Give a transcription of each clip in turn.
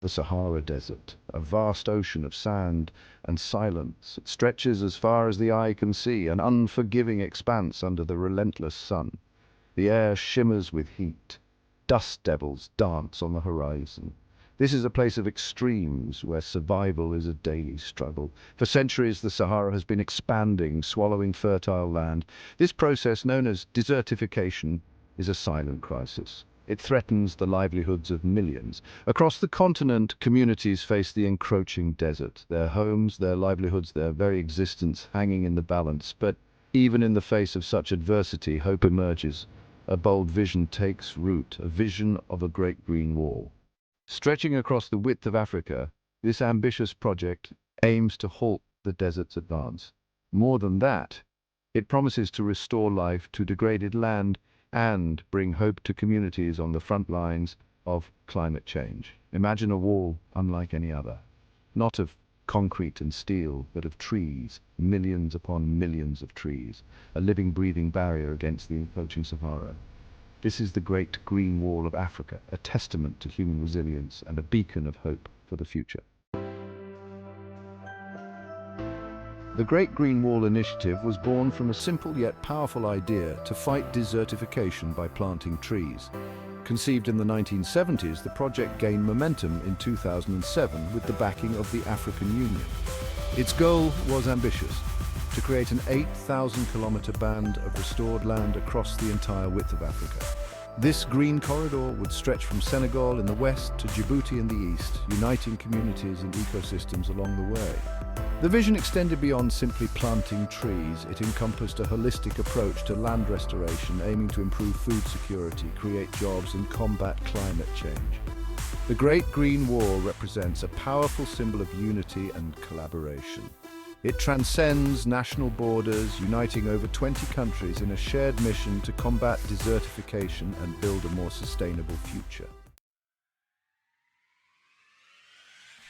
The Sahara Desert, a vast ocean of sand and silence. It stretches as far as the eye can see, an unforgiving expanse under the relentless sun. The air shimmers with heat. Dust devils dance on the horizon. This is a place of extremes where survival is a daily struggle. For centuries, the Sahara has been expanding, swallowing fertile land. This process, known as desertification, is a silent crisis. It threatens the livelihoods of millions. Across the continent, communities face the encroaching desert, their homes, their livelihoods, their very existence hanging in the balance. But even in the face of such adversity, hope emerges. A bold vision takes root, a vision of a great green wall. Stretching across the width of Africa, this ambitious project aims to halt the desert's advance. More than that, it promises to restore life to degraded land and bring hope to communities on the front lines of climate change. Imagine a wall unlike any other, not of concrete and steel, but of trees, millions upon millions of trees, a living, breathing barrier against the encroaching Sahara. This is the Great Green Wall of Africa, a testament to human resilience and a beacon of hope for the future. The Great Green Wall initiative was born from a simple yet powerful idea to fight desertification by planting trees. Conceived in the 1970s, the project gained momentum in 2007 with the backing of the African Union. Its goal was ambitious: to create an 8,000-kilometer band of restored land across the entire width of Africa. This green corridor would stretch from Senegal in the west to Djibouti in the east, uniting communities and ecosystems along the way. The vision extended beyond simply planting trees. It encompassed a holistic approach to land restoration, aiming to improve food security, create jobs, and combat climate change. The Great Green Wall represents a powerful symbol of unity and collaboration. It transcends national borders, uniting over 20 countries in a shared mission to combat desertification and build a more sustainable future.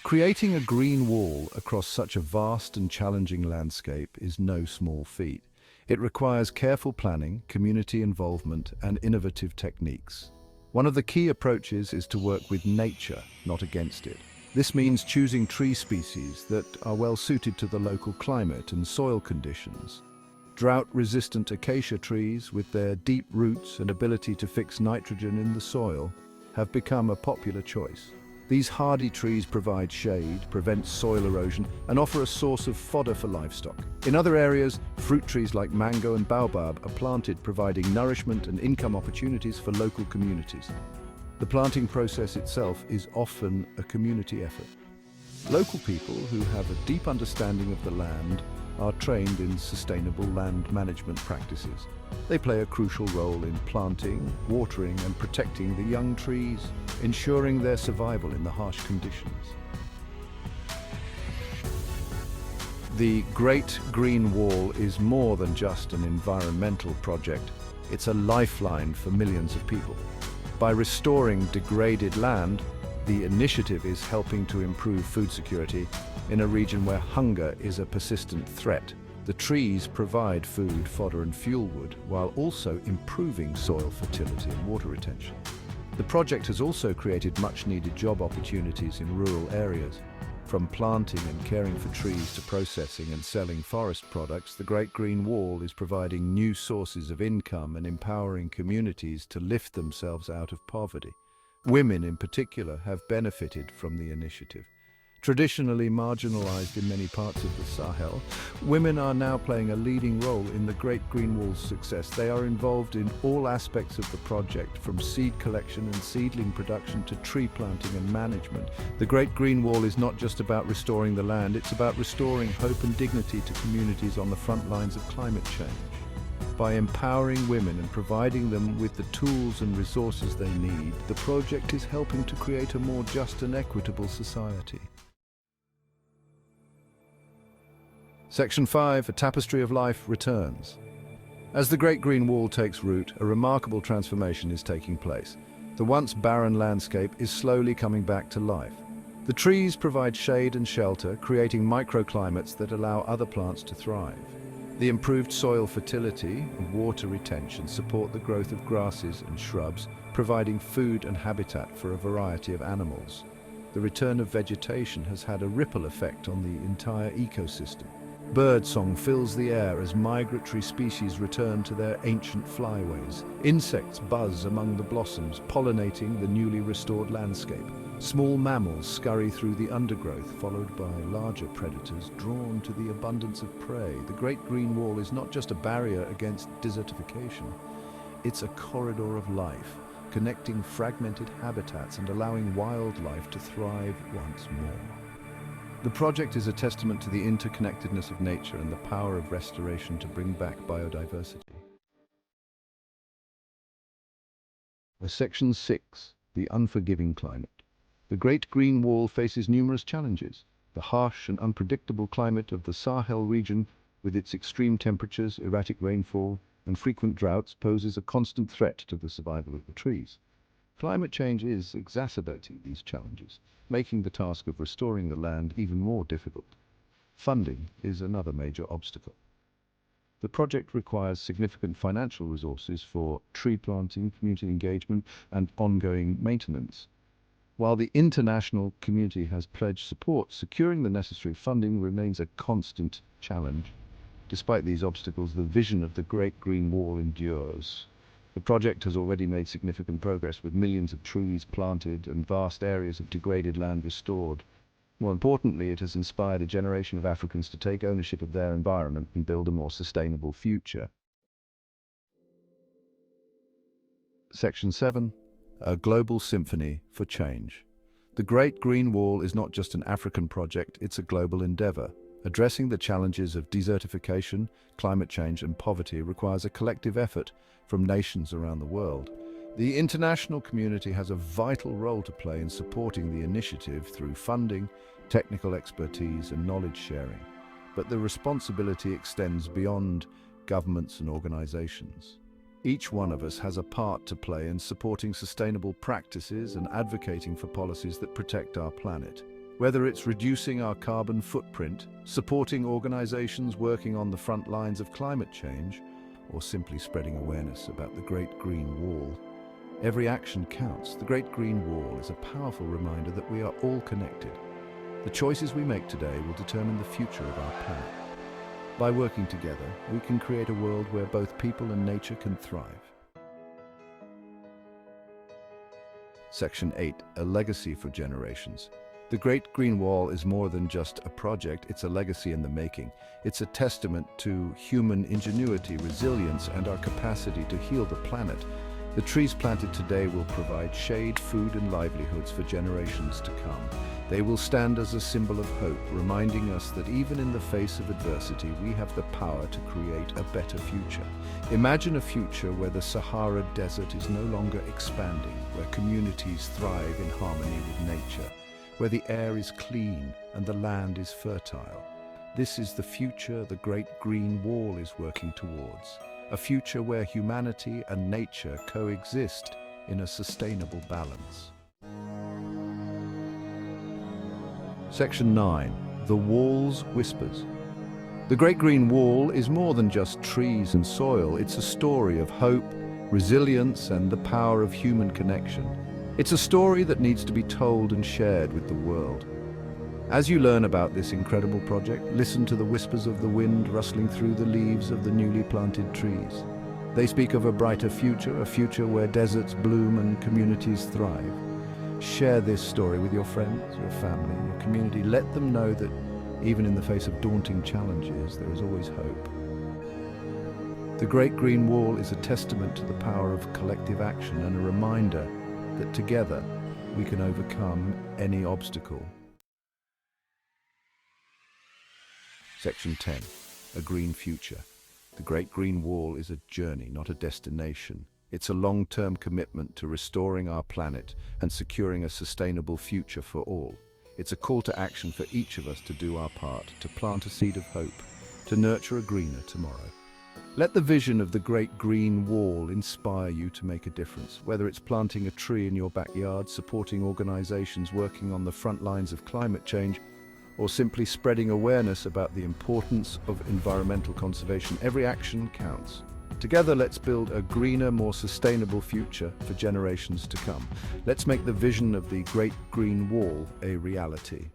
Creating a green wall across such a vast and challenging landscape is no small feat. It requires careful planning, community involvement, and innovative techniques. One of the key approaches is to work with nature, not against it. This means choosing tree species that are well suited to the local climate and soil conditions. Drought-resistant acacia trees, with their deep roots and ability to fix nitrogen in the soil, have become a popular choice. These hardy trees provide shade, prevent soil erosion, and offer a source of fodder for livestock. In other areas, fruit trees like mango and baobab are planted, providing nourishment and income opportunities for local communities. The planting process itself is often a community effort. Local people who have a deep understanding of the land are trained in sustainable land management practices. They play a crucial role in planting, watering, and protecting the young trees, ensuring their survival in the harsh conditions. The Great Green Wall is more than just an environmental project. It's a lifeline for millions of people. By restoring degraded land, the initiative is helping to improve food security in a region where hunger is a persistent threat. The trees provide food, fodder, and fuel wood, while also improving soil fertility and water retention. The project has also created much-needed job opportunities in rural areas. From planting and caring for trees to processing and selling forest products, the Great Green Wall is providing new sources of income and empowering communities to lift themselves out of poverty. Women in particular have benefited from the initiative. Traditionally marginalized in many parts of the Sahel, women are now playing a leading role in the Great Green Wall's success. They are involved in all aspects of the project, from seed collection and seedling production to tree planting and management. The Great Green Wall is not just about restoring the land, it's about restoring hope and dignity to communities on the front lines of climate change. By empowering women and providing them with the tools and resources they need, the project is helping to create a more just and equitable society. Section 5, A Tapestry of Life, returns. As the Great Green Wall takes root, a remarkable transformation is taking place. The once barren landscape is slowly coming back to life. The trees provide shade and shelter, creating microclimates that allow other plants to thrive. The improved soil fertility and water retention support the growth of grasses and shrubs, providing food and habitat for a variety of animals. The return of vegetation has had a ripple effect on the entire ecosystem. Birdsong fills the air as migratory species return to their ancient flyways. Insects buzz among the blossoms, pollinating the newly restored landscape. Small mammals scurry through the undergrowth, followed by larger predators drawn to the abundance of prey. The Great Green Wall is not just a barrier against desertification. It's a corridor of life, connecting fragmented habitats and allowing wildlife to thrive once more. The project is a testament to the interconnectedness of nature and the power of restoration to bring back biodiversity. Section 6. The Unforgiving Climate. The Great Green Wall faces numerous challenges. The harsh and unpredictable climate of the Sahel region, with its extreme temperatures, erratic rainfall, and frequent droughts, poses a constant threat to the survival of the trees. Climate change is exacerbating these challenges, making the task of restoring the land even more difficult. Funding is another major obstacle. The project requires significant financial resources for tree planting, community engagement, and ongoing maintenance. While the international community has pledged support, securing the necessary funding remains a constant challenge. Despite these obstacles, the vision of the Great Green Wall endures. The project has already made significant progress, with millions of trees planted and vast areas of degraded land restored. More importantly, it has inspired a generation of Africans to take ownership of their environment and build a more sustainable future. Section 7. A Global Symphony for Change. The Great Green Wall is not just an African project, it's a global endeavor. Addressing the challenges of desertification, climate change, and poverty requires a collective effort from nations around the world. The international community has a vital role to play in supporting the initiative through funding, technical expertise, and knowledge sharing. But the responsibility extends beyond governments and organizations. Each one of us has a part to play in supporting sustainable practices and advocating for policies that protect our planet. Whether it's reducing our carbon footprint, supporting organizations working on the front lines of climate change, or simply spreading awareness about the Great Green Wall, every action counts. The Great Green Wall is a powerful reminder that we are all connected. The choices we make today will determine the future of our planet. By working together, we can create a world where both people and nature can thrive. Section 8. A Legacy for Generations. The Great Green Wall is more than just a project, it's a legacy in the making. It's a testament to human ingenuity, resilience, and our capacity to heal the planet. The trees planted today will provide shade, food, and livelihoods for generations to come. They will stand as a symbol of hope, reminding us that even in the face of adversity, we have the power to create a better future. Imagine a future where the Sahara Desert is no longer expanding, where communities thrive in harmony with nature, where the air is clean and the land is fertile. This is the future the Great Green Wall is working towards. A future where humanity and nature coexist in a sustainable balance. Section 9. The Wall's Whispers. The Great Green Wall is more than just trees and soil. It's a story of hope, resilience, and the power of human connection. It's a story that needs to be told and shared with the world. As you learn about this incredible project, listen to the whispers of the wind rustling through the leaves of the newly planted trees. They speak of a brighter future, a future where deserts bloom and communities thrive. Share this story with your friends, your family, your community. Let them know that even in the face of daunting challenges, there is always hope. The Great Green Wall is a testament to the power of collective action and a reminder that together we can overcome any obstacle. Section 10. A Green Future. The Great Green Wall is a journey, not a destination. It's a long-term commitment to restoring our planet and securing a sustainable future for all. It's a call to action for each of us to do our part, to plant a seed of hope, to nurture a greener tomorrow. Let the vision of the Great Green Wall inspire you to make a difference, whether it's planting a tree in your backyard, supporting organizations working on the front lines of climate change, or simply spreading awareness about the importance of environmental conservation. Every action counts. Together, let's build a greener, more sustainable future for generations to come. Let's make the vision of the Great Green Wall a reality.